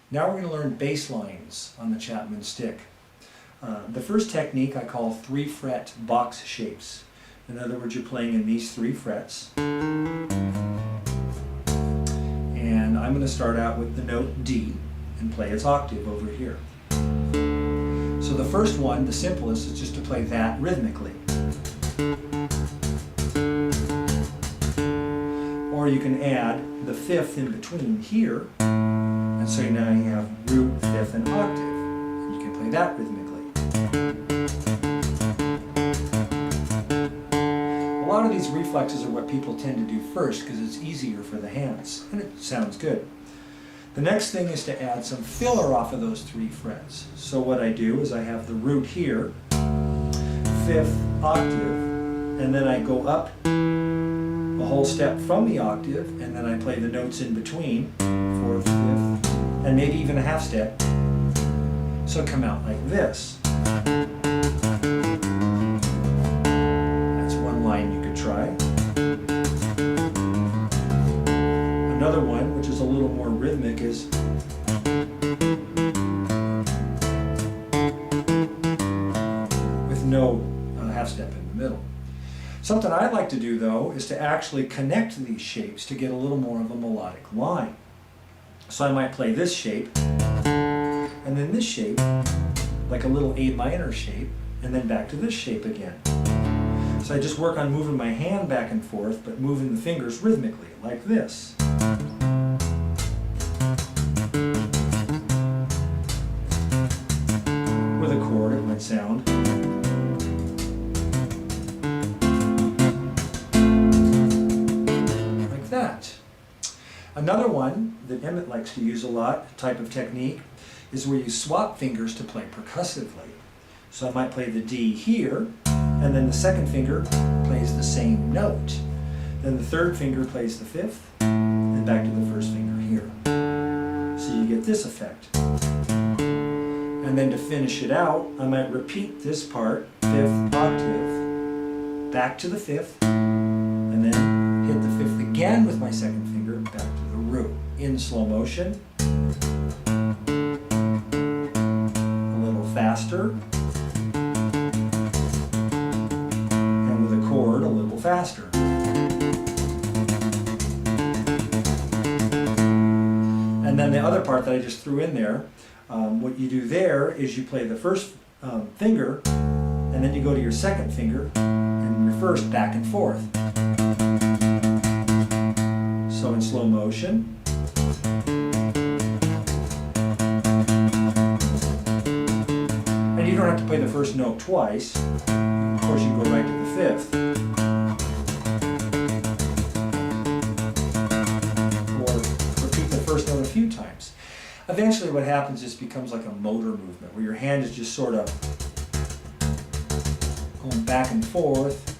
Now we're going to learn bass lines on the Chapman stick. The first technique I call 3-fret box shapes. In other words, you're playing in these 3 frets. And I'm going to start out with the note D and play its octave over here. So the first one, the simplest, is just to play that rhythmically. Or you can add the 5th in between here, and so now you have root, 5th, and octave. And you can play that rhythmically. A lot of these reflexes are what people tend to do first because it's easier for the hands, and it sounds good. The next thing is to add some filler off of those 3 frets. So what I do is I have the root here, 5th octave, and then I go up a whole step from the octave, and then I play the notes in between, 4th, 5th, and maybe even a half step. So come out like this. That's one line you could try. Another one, which is a little more rhythmic, is with no half step in the middle. Something I'd like to do, though, is to actually connect these shapes to get a little more of a melodic line. So I might play this shape, and then this shape, like a little A minor shape, and then back to this shape again. So I just work on moving my hand back and forth, but moving the fingers rhythmically, like this. With a chord, it might sound. Like that. Another one that Emmett likes to use a lot, type of technique, is where you swap fingers to play percussively. So I might play the D here, and then the second finger plays the same note. Then the third finger plays the 5th, and back to the first finger here. So you get this effect. And then to finish it out, I might repeat this part, 5th octave, back to the 5th, and then hit the 5th again with my second finger, back to the root. In slow motion. A little faster. And with a chord, a little faster. And then the other part that I just threw in there, what you do there is you play the first finger, and then you go to your second finger, and your first back and forth. So in slow motion. And you don't have to play the first note twice. Of course, you can go right to the 5th. Or repeat the first note a few times. Eventually what happens is it becomes like a motor movement, where your hand is just sort of going back and forth,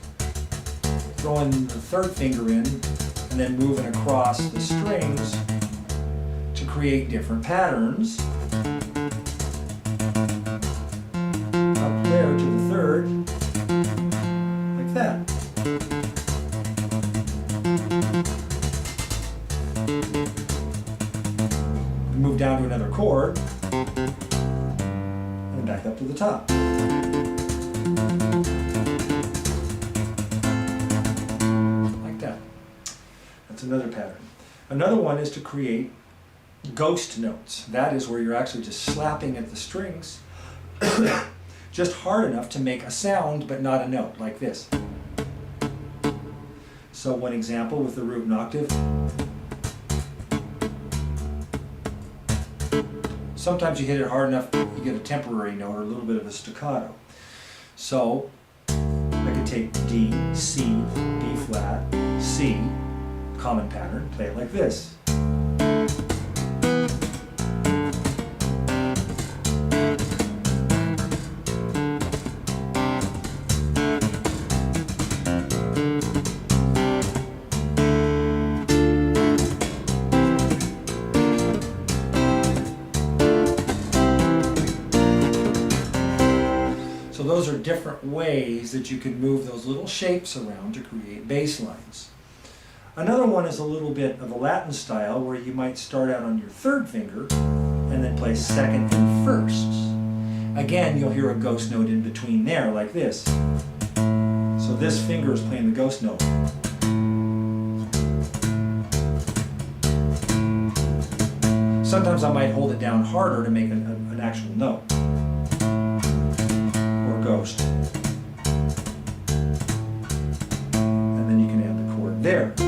throwing the third finger in, and then moving across the strings to create different patterns. Up there to the third, like that. Move down to another chord, and back up to the top. Like that. That's another pattern. Another one is to create ghost notes. That is where you're actually just slapping at the strings just hard enough to make a sound but not a note, like this. So one example with the root and octave. Sometimes you hit it hard enough, you get a temporary note or a little bit of a staccato. So I could take D, C, B flat, C, common pattern, play it like this. Those are different ways that you can move those little shapes around to create bass lines. Another one is a little bit of a Latin style where you might start out on your third finger and and then play second and firsts. Again, you'll hear a ghost note in between there, like this. So this finger is playing the ghost note. Sometimes I might hold it down harder to make an actual note, or ghost. And then you can add the chord there.